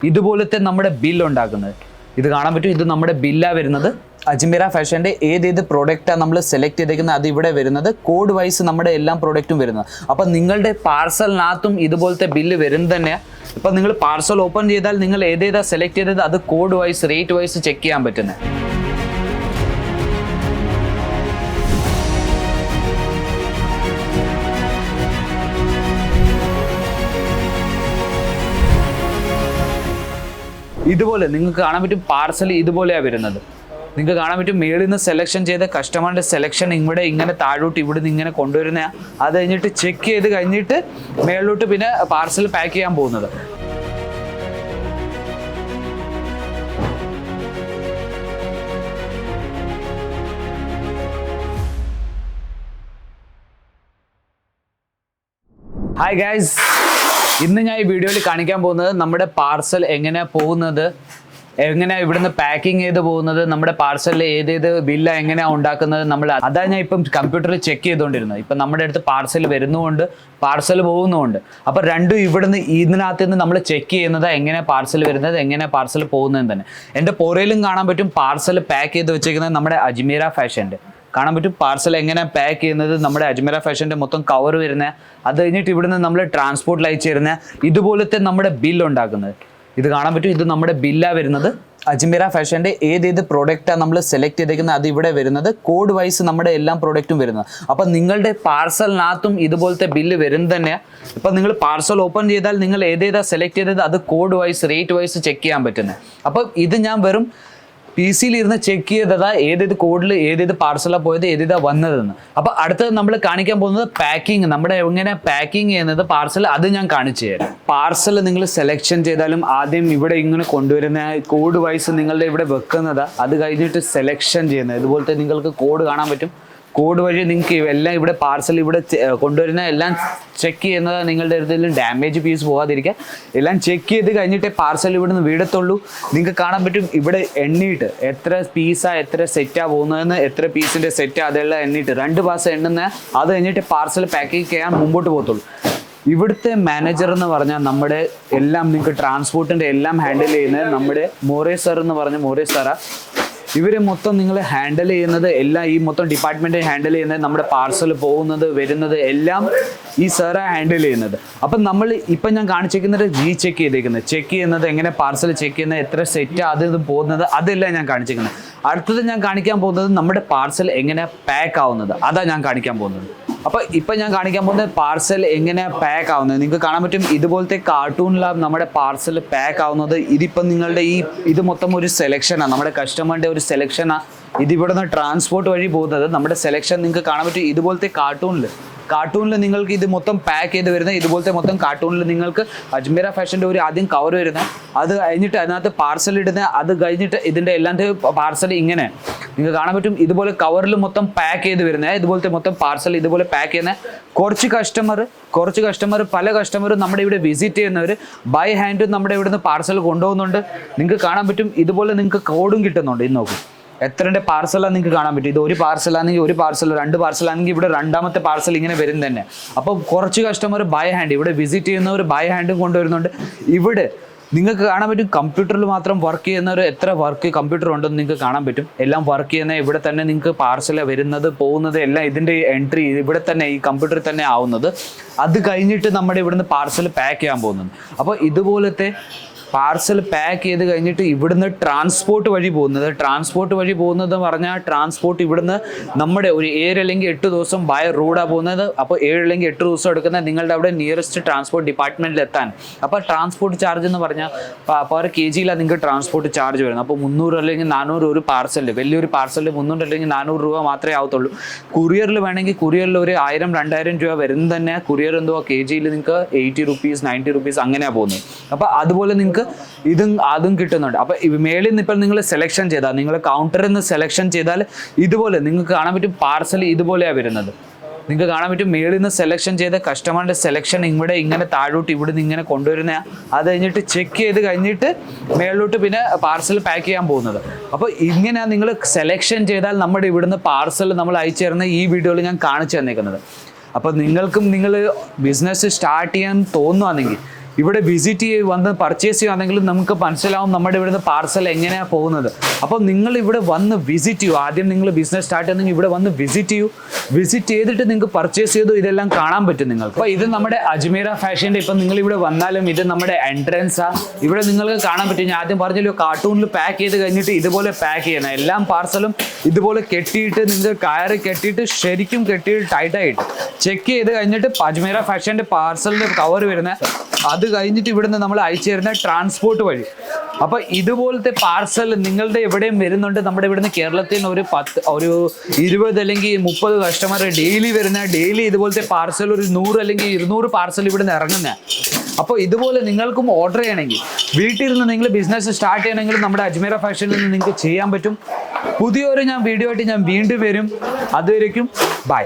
ഇതുപോലത്തെ നമ്മുടെ ബില്ല് ഉണ്ടാക്കുന്നത് ഇത് കാണാൻ പറ്റും. ഇത് നമ്മുടെ ബില്ലാ വരുന്നത്. അജ്മീറ ഫാഷൻ്റെ ഏത് പ്രോഡക്റ്റാണ് നമ്മൾ സെലക്ട് ചെയ്തേക്കുന്നത് അത് ഇവിടെ വരുന്നത്. കോഡ് വൈസ് നമ്മുടെ എല്ലാ പ്രോഡക്റ്റും വരുന്നത്. അപ്പം നിങ്ങളുടെ പാർസലിനകത്തും ഇതുപോലത്തെ ബില്ല് വരുന്നത് തന്നെയാണ്. ഇപ്പം നിങ്ങൾ പാർസൽ ഓപ്പൺ ചെയ്താൽ നിങ്ങൾ ഏതാ സെലക്ട് ചെയ്തത് അത് code wise rate wise check ചെയ്യാൻ പറ്റുന്നത്. ഇതുപോലെ നിങ്ങൾക്ക് കാണാൻ പറ്റും. പാർസൽ ഇതുപോലെയാണ് വരുന്നത്. നിങ്ങൾക്ക് കാണാൻ പറ്റും മേളിൽ നിന്ന് സെലക്ഷൻ ചെയ്ത കസ്റ്റമറിൻ്റെ സെലക്ഷൻ ഇവിടെ ഇങ്ങനെ താഴോട്ട് ഇവിടുന്ന് ഇങ്ങനെ കൊണ്ടുവരുന്ന. അത് കഴിഞ്ഞിട്ട് ചെക്ക് ചെയ്ത് കഴിഞ്ഞിട്ട് മേളിലോട്ട് പിന്നെ പാർസൽ പാക്ക് ചെയ്യാൻ പോകുന്നത്. ഹായ് ഗൈസ്, ഇന്ന് ഞാൻ ഈ വീഡിയോയിൽ കാണിക്കാൻ പോകുന്നത് നമ്മുടെ പാർസൽ എങ്ങനെയാണ് പോകുന്നത്, എങ്ങനെയാണ് ഇവിടുന്ന് പാക്കിങ് ചെയ്ത് പോകുന്നത്, നമ്മുടെ പാർസലിൽ ഏത് ബില്ല് എങ്ങനെയാണ് ഉണ്ടാക്കുന്നത്. അതാണ് ഞാൻ ഇപ്പം കമ്പ്യൂട്ടറിൽ ചെക്ക് ചെയ്തുകൊണ്ടിരുന്നത്. ഇപ്പം നമ്മുടെ അടുത്ത് പാർസൽ വരുന്നുമുണ്ട്, പാർസൽ പോകുന്നുമുണ്ട്. അപ്പം രണ്ടും ഇവിടുന്ന് ഇതിനകത്ത് നിന്ന് നമ്മൾ ചെക്ക് ചെയ്യുന്നത് എങ്ങനെയാണ് പാർസൽ വരുന്നത്, എങ്ങനെയാണ് പാർസൽ പോകുന്നതെന്ന് തന്നെ. എൻ്റെ പുറയിലും കാണാൻ പറ്റും പാർസൽ പാക്ക് ചെയ്ത് വെച്ചേക്കുന്നത് നമ്മുടെ അജ്മീറ ഫാഷൻ്റെ കാണാൻ പറ്റും. പാർസൽ എങ്ങനെ പാക്ക് ചെയ്യുന്നത് നമ്മുടെ അജ്മീറ ഫാഷൻ്റെ മൊത്തം കവർ വരുന്നത്. അത് കഴിഞ്ഞിട്ട് ഇവിടുന്ന് നമ്മൾ ട്രാൻസ്പോർട്ടിൽ അയച്ചു തരുന്നത്. ഇതുപോലത്തെ നമ്മുടെ ബില്ല് ഉണ്ടാക്കുന്നത് ഇത് കാണാൻ പറ്റും. ഇത് നമ്മുടെ ബില്ലാ വരുന്നത്. അജ്മീറ ഫാഷൻ്റെ ഏത് പ്രോഡക്റ്റാണ് നമ്മൾ സെലക്ട് ചെയ്തേക്കുന്നത് അത് ഇവിടെ വരുന്നത്. കോഡ് വൈസ് നമ്മുടെ എല്ലാ പ്രോഡക്റ്റും വരുന്നത്. അപ്പം നിങ്ങളുടെ പാർസലിനകത്തും ഇതുപോലത്തെ ബില്ല് വരുന്നത് തന്നെയാണ്. ഇപ്പം നിങ്ങൾ പാർസൽ ഓപ്പൺ ചെയ്താൽ നിങ്ങൾ ഏതാ സെലക്ട് ചെയ്തത് അത് code wise rate wise check ചെയ്യാൻ പറ്റുന്നത്. അപ്പം ഇത് ഞാൻ വെറും PC ഇരുന്ന് ചെക്ക് ചെയ്തതാ ഏത് കോഡിൽ ഏത് പാർസലാണ് പോയത്, ഏതാ വന്നതെന്ന്. അപ്പോൾ അടുത്തത് നമ്മൾ കാണിക്കാൻ പോകുന്നത് പാക്കിങ്. നമ്മുടെ എങ്ങനെ പാക്കിങ് ചെയ്യുന്നത് പാർസൽ അത് ഞാൻ കാണിച്ചു തരാം. പാർസൽ നിങ്ങൾ സെലക്ഷൻ ചെയ്താലും ആദ്യം ഇവിടെ ഇങ്ങനെ കൊണ്ടുവരുന്ന കോഡ് വൈസ് നിങ്ങളുടെ ഇവിടെ വെക്കുന്നതാ. അത് കഴിഞ്ഞിട്ട് സെലക്ഷൻ ചെയ്യുന്നത് ഇതുപോലത്തെ നിങ്ങൾക്ക് കോഡ് കാണാൻ പറ്റും. കോഡ് വഴി നിങ്ങൾക്ക് എല്ലാം ഇവിടെ പാർസൽ ഇവിടെ കൊണ്ടുവരുന്ന എല്ലാം ചെക്ക് ചെയ്യുന്നത്. നിങ്ങളുടെ അടുത്തെല്ലാം ഡാമേജ് പീസ് പോകാതിരിക്കുക എല്ലാം ചെക്ക് ചെയ്ത് കഴിഞ്ഞിട്ടേ പാർസൽ ഇവിടെ നിന്ന് വീടത്തുള്ളൂ. നിങ്ങൾക്ക് കാണാൻ പറ്റും ഇവിടെ എണ്ണിയിട്ട് എത്ര പീസാണ് എത്ര സെറ്റാണ് പോകുന്നതെന്ന്, എത്ര പീസിൻ്റെ സെറ്റാണ് അതെല്ലാം എണ്ണിയിട്ട് 2 മാസം എണ്ണുന്ന. അത് കഴിഞ്ഞിട്ട് പാർസൽ പാക്കിങ് ചെയ്യാൻ മുമ്പോട്ട് പോകത്തുള്ളൂ. ഇവിടുത്തെ മാനേജർ എന്ന് പറഞ്ഞാൽ നമ്മുടെ എല്ലാം നിങ്ങൾക്ക് ട്രാൻസ്പോർട്ടിൻ്റെ എല്ലാം ഹാൻഡിൽ ചെയ്യുന്നത് നമ്മുടെ മോറേ സാർ എന്ന് പറഞ്ഞ മോറേ സാറാ. ഇവർ മൊത്തം നിങ്ങൾ ഹാൻഡിൽ ചെയ്യുന്നത് എല്ലാം ഈ മൊത്തം ഡിപ്പാർട്ട്മെൻറ്റ് ഹാൻഡിൽ ചെയ്യുന്നത് നമ്മുടെ പാർസൽ പോകുന്നത് വരുന്നത് എല്ലാം ഈ സാറാണ് ഹാൻഡിൽ ചെയ്യുന്നത്. അപ്പം നമ്മൾ ഇപ്പം ഞാൻ കാണിച്ചിരിക്കുന്നത് ചെക്ക് ചെയ്യുന്നത് എങ്ങനെ പാർസൽ ചെക്ക് ചെയ്യുന്നത്, എത്ര സെറ്റ് അത് ഇത് പോകുന്നത് അതെല്ലാം ഞാൻ കാണിച്ചിരിക്കുന്നത്. അടുത്തത് ഞാൻ കാണിക്കാൻ പോകുന്നത് നമ്മുടെ പാർസൽ എങ്ങനെ പാക്ക് ആവുന്നത് അതാണ് ഞാൻ കാണിക്കാൻ പോകുന്നത്. അപ്പോൾ ഇപ്പം ഞാൻ കാണിക്കാൻ പോകുന്നത് പാർസൽ എങ്ങനെ പാക്ക് ആവുന്നത്. നിങ്ങൾക്ക് കാണാൻ പറ്റും ഇതുപോലത്തെ കാർട്ടൂണിലാണ് നമ്മുടെ പാർസൽ പാക്ക് ആവുന്നത്. ഇതിപ്പം നിങ്ങളുടെ ഇത് മൊത്തം ഒരു സെലക്ഷനാണ്, നമ്മുടെ കസ്റ്റമറിൻ്റെ ഒരു സെലക്ഷനാണ്. ഇതിവിടെ നിന്ന് ട്രാൻസ്പോർട്ട് വഴി പോകുന്നത് നമ്മുടെ സെലക്ഷൻ. നിങ്ങൾക്ക് കാണാൻ പറ്റും ഇതുപോലത്തെ കാർട്ടൂണിൽ നിങ്ങൾക്ക് ഇത് മൊത്തം പാക്ക് ചെയ്ത് വരുന്നത്. ഇതുപോലത്തെ മൊത്തം കാർട്ടൂണിൽ നിങ്ങൾക്ക് അജ്മീറ ഫാഷൻ്റെ ഒരു ആദ്യം കവർ വരുന്നത്. അത് കഴിഞ്ഞിട്ട് അതിനകത്ത് പാർസൽ ഇടുന്നത്. അത് കഴിഞ്ഞിട്ട് ഇതിൻ്റെ എല്ലാത്തിൻ്റെ പാർസൽ ഇങ്ങനെ നിങ്ങൾക്ക് കാണാൻ പറ്റും ഇതുപോലെ കവറിൽ മൊത്തം പാക്ക് ചെയ്ത് വരുന്നത്. ഇതുപോലത്തെ മൊത്തം പാർസൽ ഇതുപോലെ പാക്ക് ചെയ്യുന്നത്. കുറച്ച് കസ്റ്റമർ പല കസ്റ്റമറും നമ്മുടെ ഇവിടെ വിസിറ്റ് ചെയ്യുന്നവർ ബൈ ഹാൻഡ് നമ്മുടെ ഇവിടുന്ന് പാർസൽ കൊണ്ടുപോകുന്നുണ്ട്. നിങ്ങൾക്ക് കാണാൻ പറ്റും ഇതുപോലെ നിങ്ങൾക്ക് കോഡും കിട്ടുന്നുണ്ട്. ഇത് നോക്കും എത്രൻ്റെ പാർസലാണ് നിങ്ങൾക്ക് കാണാൻ പറ്റും. ഇത് ഒരു പാർസലാണെങ്കിൽ ഒരു പാർസൽ, 2 പാർസലാണെങ്കിൽ ഇവിടെ 2ാമത്തെ പാർസൽ ഇങ്ങനെ വരും തന്നെ. അപ്പോൾ കുറച്ച് കസ്റ്റമർ ബൈ ഹാൻഡ് ഇവിടെ വിസിറ്റ് ചെയ്യുന്നവർ ബൈ ഹാൻഡും കൊണ്ടുവരുന്നുണ്ട്. ഇവിടെ നിങ്ങൾക്ക് കാണാൻ പറ്റും കമ്പ്യൂട്ടറിൽ മാത്രം വർക്ക് ചെയ്യുന്നവർ എത്ര വർക്ക് കമ്പ്യൂട്ടർ ഉണ്ടെന്ന് നിങ്ങൾക്ക് കാണാൻ പറ്റും. എല്ലാം വർക്ക് ചെയ്യുന്ന ഇവിടെ തന്നെ നിങ്ങൾക്ക് പാർസൽ വരുന്നത് പോകുന്നത് എല്ലാം ഇതിൻ്റെ എൻട്രി ഇവിടെ തന്നെ ഈ കമ്പ്യൂട്ടറിൽ തന്നെ ആവുന്നത്. അത് കഴിഞ്ഞിട്ട് നമ്മുടെ ഇവിടുന്ന് പാർസൽ പാക്ക് ചെയ്യാൻ പോകുന്നത്. അപ്പോൾ ഇതുപോലത്തെ പാർസൽ പാക്ക് ചെയ്ത് കഴിഞ്ഞിട്ട് ഇവിടുന്ന് ട്രാൻസ്പോർട്ട് വഴി പോകുന്നത് പറഞ്ഞാൽ ട്രാൻസ്പോർട്ട് ഇവിടുന്ന് നമ്മുടെ ഒരു 7 അല്ലെങ്കിൽ 8 ദിവസം ബൈ റോഡാണ് പോകുന്നത്. അപ്പോൾ 7 അല്ലെങ്കിൽ 8 ദിവസം എടുക്കുന്ന നിങ്ങളുടെ അവിടെ നിയറസ്റ്റ് ട്രാൻസ്പോർട്ട് ഡിപ്പാർട്ട്മെൻറ്റിൽ എത്താൻ. അപ്പോൾ ട്രാൻസ്പോർട്ട് ചാർജ് എന്ന് പറഞ്ഞാൽ per kg നിങ്ങൾക്ക് ട്രാൻസ്പോർട്ട് ചാർജ് വരുന്നത്. അപ്പോൾ 300 അല്ലെങ്കിൽ 400 ഒരു പാർസലിൽ, വലിയൊരു പാർസലിൽ 300 അല്ലെങ്കിൽ 400 രൂപ മാത്രമേ ആവത്തുള്ളൂ. കുറിയറിൽ വേണമെങ്കിൽ കുറിയറിൽ ഒരു 1000-2000 രൂപ വരുന്നത് തന്നെ. കുറിയർ എന്തുവാ kg നിങ്ങൾക്ക് 80 rupees 90 rupees അങ്ങനെയാണ് പോകുന്നത്. അപ്പോൾ അതുപോലെ നിങ്ങൾക്ക് അതും കിട്ടുന്നുണ്ട്. അപ്പോൾ മേളിൽ നിന്ന് ഇപ്പം നിങ്ങൾ സെലക്ഷൻ ചെയ്താൽ, നിങ്ങൾ കൗണ്ടറിൽ നിന്ന് സെലക്ഷൻ ചെയ്താൽ ഇതുപോലെ നിങ്ങൾക്ക് കാണാൻ പറ്റും പാർസൽ ഇതുപോലെയാണ് വരുന്നത്. നിങ്ങൾക്ക് കാണാൻ പറ്റും മേളിൽ നിന്ന് സെലക്ഷൻ ചെയ്ത കസ്റ്റമറിൻ്റെ സെലക്ഷൻ ഇവിടെ ഇങ്ങനെ താഴോട്ട് ഇവിടുന്ന് ഇങ്ങനെ കൊണ്ടുവരുന്ന. അത് കഴിഞ്ഞിട്ട് ചെക്ക് ചെയ്ത് കഴിഞ്ഞിട്ട് മേളിലോട്ട് പിന്നെ പാർസൽ പാക്ക് ചെയ്യാൻ പോകുന്നത്. അപ്പോൾ ഇങ്ങനെയാണ് നിങ്ങൾ സെലക്ഷൻ ചെയ്താൽ നമ്മുടെ ഇവിടുന്ന് പാർസൽ നമ്മൾ അയച്ചു തരുന്ന ഈ വീഡിയോയിൽ ഞാൻ കാണിച്ചു തന്നേക്കുന്നത്. അപ്പോൾ നിങ്ങൾ ബിസിനസ് സ്റ്റാർട്ട് ചെയ്യാൻ തോന്നുകയാണെങ്കിൽ ഇവിടെ വിസിറ്റ് വന്ന് പർച്ചേസ് ചെയ്യുകയാണെങ്കിൽ നമുക്ക് മനസ്സിലാവും നമ്മുടെ ഇവിടുന്ന് പാർസൽ എങ്ങനെയാണ് പോകുന്നത്. അപ്പം നിങ്ങൾ ഇവിടെ വന്ന് വിസിറ്റ് ചെയ്യൂ. ആദ്യം നിങ്ങൾ ബിസിനസ് സ്റ്റാർട്ട് ചെയ്യുന്നെങ്കിൽ ഇവിടെ വന്ന് വിസിറ്റ് ചെയ്യൂ. വിസിറ്റ് ചെയ്തിട്ട് നിങ്ങൾക്ക് പർച്ചേസ് ചെയ്തു ഇതെല്ലാം കാണാൻ പറ്റും നിങ്ങൾക്ക്. അപ്പോൾ ഇത് നമ്മുടെ അജ്മീറ ഫാഷൻ്റെ ഇപ്പം നിങ്ങൾ ഇവിടെ വന്നാലും ഇത് നമ്മുടെ എൻട്രൻസാണ്. ഇവിടെ നിങ്ങൾക്ക് കാണാൻ പറ്റും. ഞാൻ ആദ്യം പറഞ്ഞല്ലോ കാർട്ടൂണിൽ പാക്ക് ചെയ്ത് കഴിഞ്ഞിട്ട് ഇതുപോലെ പാക്ക് ചെയ്യണം. എല്ലാം പാർസലും ഇതുപോലെ കെട്ടിയിട്ട് നിങ്ങൾ കയറ് കെട്ടിയിട്ട് ശരിക്കും കെട്ടിയിട്ട് ടൈറ്റായിട്ട് ചെക്ക് ചെയ്ത് കഴിഞ്ഞിട്ട് അജ്മീറ ഫാഷൻ്റെ പാർസലിൻ്റെ കവർ വരുന്നത് അത് കഴിഞ്ഞിട്ട് ഇവിടുന്ന് നമ്മൾ അയച്ചു തരുന്ന ട്രാൻസ്പോർട്ട് വഴി. അപ്പോൾ ഇതുപോലത്തെ പാർസൽ നിങ്ങളുടെ എവിടെയും വരുന്നുണ്ട്. നമ്മുടെ ഇവിടുന്ന് കേരളത്തിൽ നിന്ന് ഒരു 20 അല്ലെങ്കിൽ 30 കസ്റ്റമർ ഡെയിലി വരുന്ന ഡെയിലി ഇതുപോലത്തെ പാർസൽ ഒരു 100 അല്ലെങ്കിൽ 200 പാർസൽ ഇവിടുന്ന് ഇറങ്ങുന്ന. അപ്പോൾ ഇതുപോലെ നിങ്ങൾക്കും ഓർഡർ ചെയ്യണമെങ്കിൽ വീട്ടിൽ നിന്ന് നിങ്ങൾ ബിസിനസ് സ്റ്റാർട്ട് ചെയ്യണമെങ്കിൽ നമ്മുടെ അജ്മീറ ഫാഷനിൽ നിന്ന് നിങ്ങൾക്ക് ചെയ്യാൻ പറ്റും. പുതിയൊരു വീഡിയോ ആയിട്ട് ഞാൻ വീണ്ടും വരും. അതുവരേക്കും ബൈ.